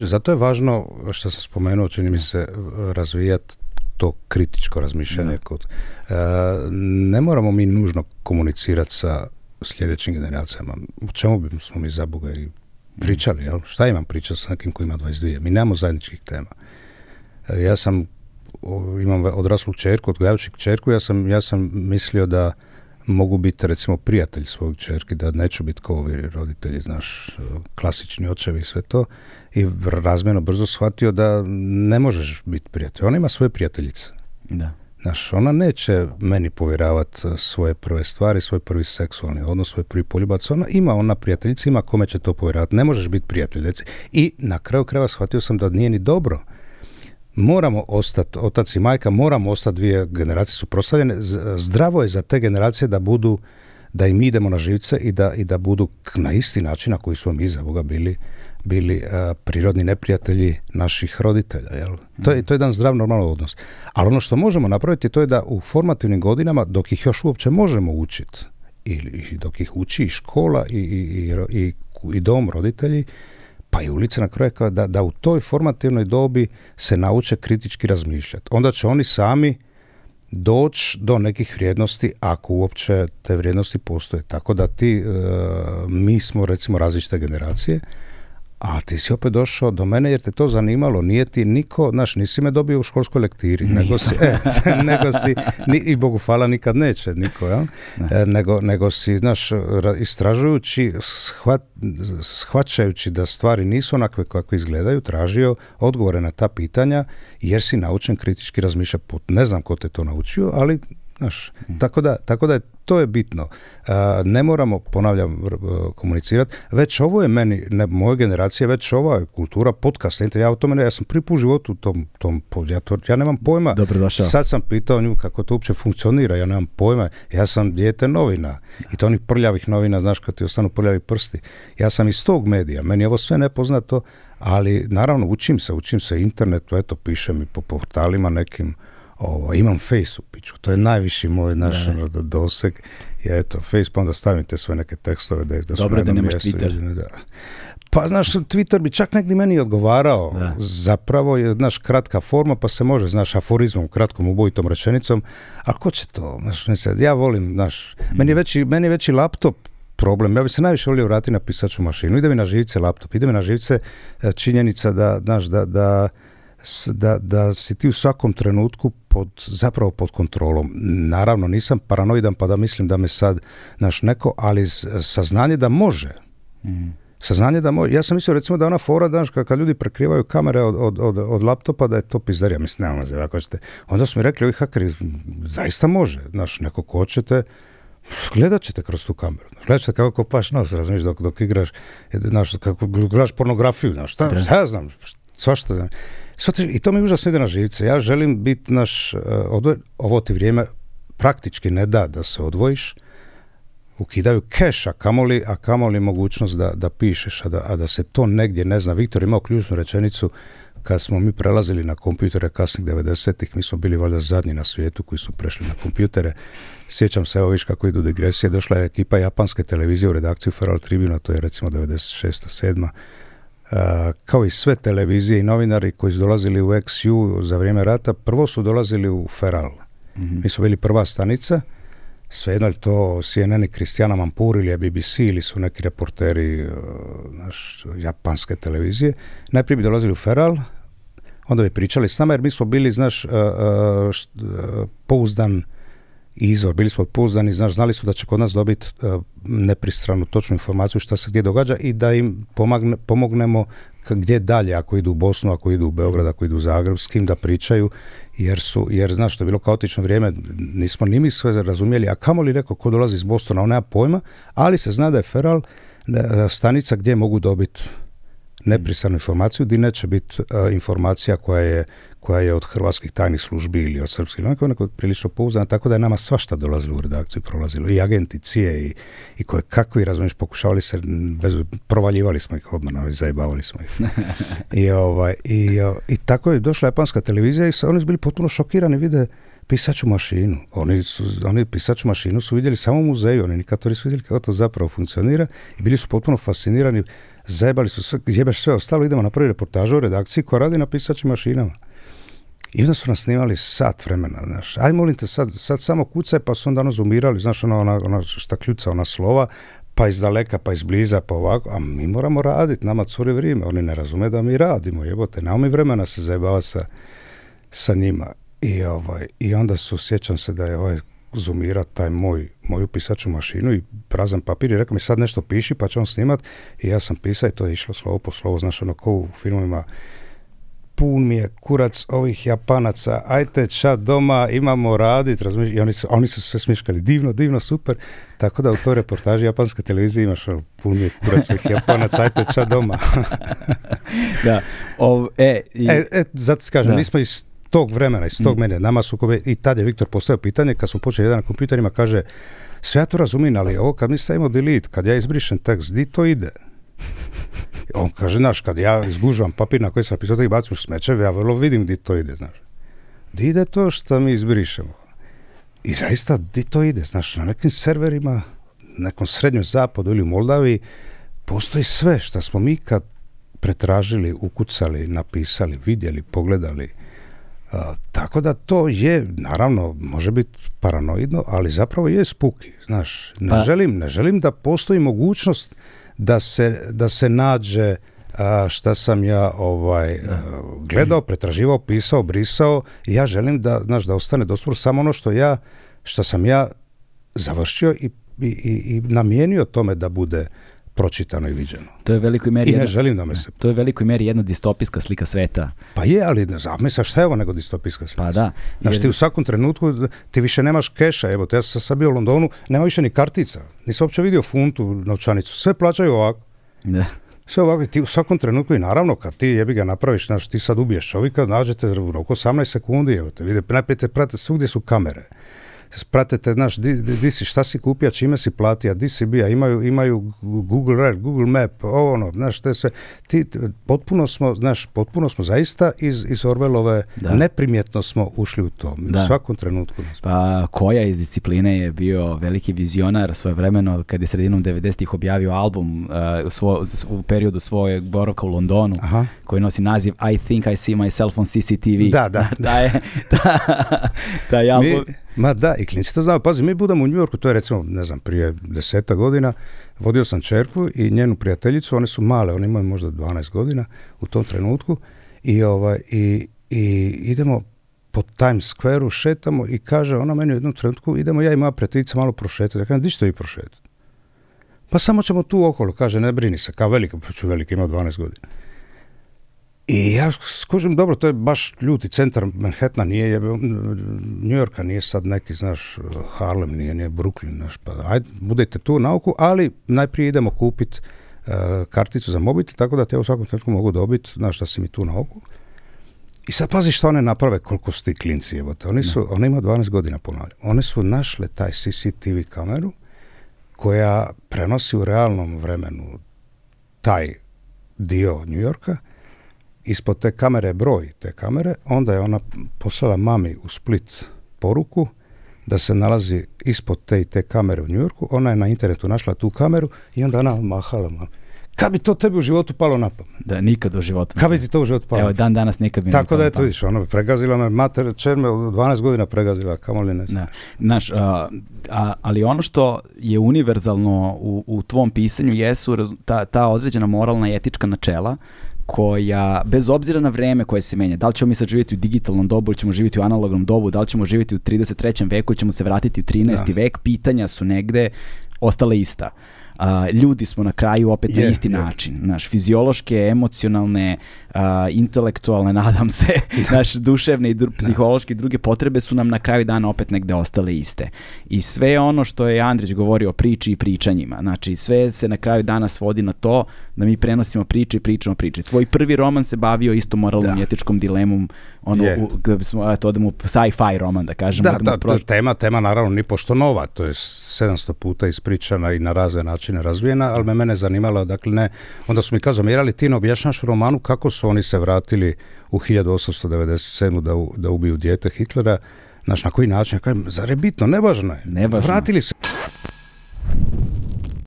Zato je važno, što sam spomenuo, čini mi se, razvijati to kritičko razmišljanje. Ne moramo mi nužno komunicirati sa sljedećim generacijama. U čemu bismo mi za Boga i pričali, jel? Šta imam pričati sa nekim koji ima 22? Mi nemamo zajedničkih tema. Ja imam odraslu kćerku, odgajavajući kćerku, ja sam mislio da mogu biti, recimo, prijatelj svojeg kćerki, da neću biti kao ovi roditelji, znaš, klasični očevi i sve to, i razmjerno brzo shvatio da ne možeš biti prijatelj. Ona ima svoje prijateljice. Da. Znaš, ona neće meni povjeravati svoje prve stvari, svoj prvi seksualni odnos, svoj prvi poljubac. Ona prijateljica, ima kome će to povjeravati. Ne možeš biti prijatelj, deci. I na kraju krajeva shvatio sam da nije ni dobro. Moramo ostati, otac i majka, moramo ostati dvije generacije suprotstavljene. Zdravo je za te generacije da im idemo na živce i da budu na isti način na koji smo mi za Boga bili prirodni neprijatelji naših roditelja. Jel? To je jedan zdrav, normalan odnos. Ali ono što možemo napraviti, to je da u formativnim godinama, dok ih još uopće možemo učiti, ili dok ih uči i škola i dom, roditelji, pa i ulica na kraju, da u toj formativnoj dobi se nauče kritički razmišljati. Onda će oni sami doći do nekih vrijednosti, ako uopće te vrijednosti postoje. Tako da mi smo, recimo, različite generacije, a ti si opet došao do mene jer te to zanimalo. Nije ti niko, znaš, nisi me dobio u školskoj lektiri, nego si, i Bogu hvala nikad neće niko, ja? Nego si, znaš, istražujući, shvaćajući da stvari nisu onakve kakve izgledaju, tražio odgovore na ta pitanja, jer si naučen kritički razmišljati. Ne znam ko te to naučio, ali znaš, tako da to je bitno. Ne moramo, ponavljam, komunicirati. Već ovo je meni, moje generacije, već ova je kultura podcasta. Ja sam prvi put u životu ja nemam pojma. Dobrodošao. Sad sam pitao nju kako to uopće funkcionira. Ja nemam pojma. Ja sam dijete novina. I to onih prljavih novina, znaš, kad ti ostanu prljavi prsti. Ja sam iz tog medija. Meni je ovo sve nepoznato, ali naravno učim se internetu, eto, pišem i po portalima nekim. Imam Face u piću, to je najviši moj doseg. Eto, Face, pa onda stavim te sve neke tekstove da su dobro, na jednom mjestu. Dobro da nemaš Twitter. Pa, znaš, Twitter bi čak negdje meni odgovarao. Zapravo je, znaš, kratka forma, pa se može, znaš, aforizmom, kratkom, ubojitom rečenicom. A ko će to? Znaš, ja volim, znaš, meni je veći laptop problem. Ja bi se najviše volio vratiti na pisaču mašinu. Ide mi na živce laptop, ide mi na živce činjenica da, znaš, da si ti u svakom trenutku zapravo pod kontrolom. Naravno, nisam paranoidan pa da mislim da me sad neko, ali saznanje da može. Saznanje da može. Ja sam mislio, recimo, da ona fora, znaš, kad ljudi prekrivaju kamere od laptopa, da je to pizdarija. Mislim, nema maze, ako ćete. Onda su mi rekli, ovi hakeri, zaista može. Znaš, neko ko ćete, gledat ćete kroz tu kameru. Gledat ćete kako kopaš nos, razumiješ, dok igraš, znaš, kako gledaš pornografiju, znaš, šta ja znam, svašta. I to mi užasno ide na živce. Ja želim biti ovo ti vrijeme praktički ne da se odvojiš, ukidaju keš, a kamoli mogućnost da pišeš, a da se to negdje ne zna. Viktor imao ključnu rečenicu kad smo mi prelazili na kompjutere kasnih 90-ih, mi smo bili valjda zadnji na svijetu koji su prešli na kompjutere. Sjećam se, evo viš kako idu digresije, došla je ekipa japanske televizije u redakciju Feral Tribuna, to je recimo 96-7. Kao i sve televizije i novinari koji su dolazili u XU za vrijeme rata, prvo su dolazili u Feral. Mi su bili prva stanica, svejedno je to CNN i Christiana Mampur ili BBC ili su neki reporteri japanske televizije. Najprije bi dolazili u Feral, onda bi pričali s nama jer mi smo bili, znaš, pouzdan izvor, bili smo pouzdani, znaš, znali su da će kod nas dobiti nepristranu, točnu informaciju šta se gdje događa i da im pomognemo gdje dalje, ako idu u Bosnu, ako idu u Beograd, ako idu u Zagreb, s kim da pričaju, jer znaš, što je bilo kaotično vrijeme, nismo ni mi sve razumjeli, a kamoli neko ko dolazi iz Bostona, on nema pojma, ali se zna da je Feral stanica gdje mogu dobiti nepristranu informaciju, gdje neće biti informacija koja je od hrvatskih tajnih službi ili od srpskih, neko prilično pouzdana, tako da je nama svašta dolazilo u redakciju, prolazilo i agenti CIA i koje kakvi, razumiješ, pokušavali se, provaljivali smo ih odmah, zajebavali smo ih. I tako je došla japanska televizija i oni su bili potpuno šokirani, vide pisaću mašinu. Oni pisaću mašinu su vidjeli samo u muzeju, oni nikad to nisu vidjeli kako to zapravo funkcionira i bili su potpuno fascinirani, zajebali su sve, jebeš sve ostalo, idemo napraviti reportažu u redakciji koja radi na pisaćim mašinama. I onda su nas snimali sat vremena, znaš, aj molim te sad samo kucaj, pa su onda zoomirali, znaš, ona štakljuca, ona slova, pa iz daleka, pa iz bliza, pa ovako, a mi moramo raditi, nama curi vrijeme, oni ne razume da mi radimo, jebote, nema mi vremena se zajebava sa njima. I onda sjećam se da je zoomira taj moju pisaću mašinu i prazan papir i rekao mi sad nešto piši pa će on snimat i ja sam pisao i to je išlo slovo po slovo, znaš, ono ko u filmovima, pun mi je kurac ovih Japanaca, ajte ča doma, imamo radit, razumiješ, i oni su sve smiškali, divno, super, tako da u toj reportaži japanske televizije imaš pun mi je kurac ovih Japanaca, ajte ča doma. Da. Zato ti kažem, nismo iz tog vremena, iz tog mene, nama su i tad je Viktor postavio pitanje, kad smo počeli jedan na kompjuterima, kaže, sve ja to razumijem, ali ovo kad mi stavimo delete, kad ja izbrišem tekst, di to ide? On kaže, znaš, kad ja izgužvam papir na koji sam napisao i bacim u smeće, ja vrlo vidim di to ide, znaš. Di ide to što mi izbrišemo? I zaista, di to ide, znaš, na nekim serverima, nekom srednjem zapadu ili u Moldaviji, postoji sve što smo mi kad pretražili, ukucali, napisali, vidjeli, pogledali. Tako da to je, naravno, može biti paranoidno, ali zapravo je spooky, znaš. Ne želim da postoji mogućnost da se nađe šta sam ja gledao, pretraživao, pisao, brisao. Ja želim da ostane dostupno samo ono što sam ja završio i namijenio tome da bude pročitano i viđeno. To je velikoj meri želim da me se... To je velikoj meri jedna distopijska slika sveta. Pa je, ali zamisla šta je ovo nego distopijska slika? Pa da. Znaš, ti u svakom trenutku ti više nemaš keša, evo, ja sam sad bio u Londonu, nema više ni kartica, nisam uopće vidio funtu, novčanicu, sve plaćaju ovako. Da. Sve ovako, ti u svakom trenutku i naravno kad ti jebi ga napraviš, znaš, ti sad ubiješ čovjeka, nađete u roku 18 sekundi, evo te vide, najprije te prate svugdje su kamere. Pratite, znaš, di si, šta si kupio, čime si platio, di si bija, imaju Google Earth, Google Map, znaš, te sve, potpuno smo zaista iz Orwellove, neprimjetno smo ušli u to, u svakom trenutku. Pa Koja iz Discipline je bio veliki vizionar svojevremeno, kad je sredinom 90-ih objavio album u periodu svojeg boravka u Londonu, koji nosi naziv I Think I See Myself on CCTV. Da. Taj album... Ma da, i klinci to znaju. Pazi, mi budemo u New Yorku, to je recimo, ne znam, prije 10 godina, vodio sam ćerku i njenu prijateljicu, one su male, one imaju možda 12 godina u tom trenutku i idemo po Times Square-u, šetamo i kaže ona meni u jednom trenutku, idemo ja i moja prijateljica malo prošetati. Ja kažem, di ćete vi prošetati? Pa samo ćemo tu okolo, kaže, ne brini se, kao velika, ima 12 godina. I ja skužim, dobro, to je baš ljuti centar Manhattana, nije New Yorka, nije sad neki, znaš, Harlem, nije Brooklyn, znaš, pa ajde, budete tu na oku, ali najprije idemo kupiti karticu za mobitel, tako da te u svakom trenutku mogu dobiti, znaš, da si mi tu na oku. I sad pazi što one naprave, koliko su ti klinci, evote. One ima 12 godina, ponavljam. One su našle taj CCTV kameru koja prenosi u realnom vremenu taj dio New Yorka. Ispod te kamere broj te kamere, onda je ona poslala mami u Split poruku da se nalazi ispod te kamere u New Yorku. Ona je na internetu našla tu kameru i onda ona mahala mami. Kad bi to tebi u životu palo na pamet? Da, nikad u životu. Kad bi ti to u životu palo? Evo, dan danas nikad mi ne palo. Tako da je to, vidiš, ona pregazila me, mater, čerme, 12 godina pregazila, kamo li ne. Znaš, ali ono što je univerzalno u tvom pisanju jesu ta određena moralna i etička načela koja, bez obzira na vreme koje se menja, da li ćemo mi sad živjeti u digitalnom dobu ili ćemo živjeti u analognom dobu, da li ćemo živjeti u 33. veku ili ćemo se vratiti u 13. vek, pitanja su negde ostale ista. Ljudi smo na kraju opet na isti način. Naš fiziološke, emocionalne, intelektualne, nadam se, naš duševne i psihološke i druge potrebe su nam na kraju dana opet negde ostale iste. I sve ono što je Andrić govorio o priči i pričanjima, znači sve se na kraju dana svodi na to da mi prenosimo priče i pričamo priče. Tvoj prvi roman se bavio isto moralnom i etičkom dilemom, da bismo odemo sci-fi roman, da kažemo. Tema naravno ni pošto nova, to je 700 puta ispričana i na razne načine razvijena, ali mene zanimalo, dakle ne, onda su mi zamerali, ti ne objašnjaš u romanu kako su oni se vratili u 1897. da ubiju dijete Hitlera Znaš, na koji način? Ja kažem, zar je bitno? Nevažno je. Nevažno. Vratili se.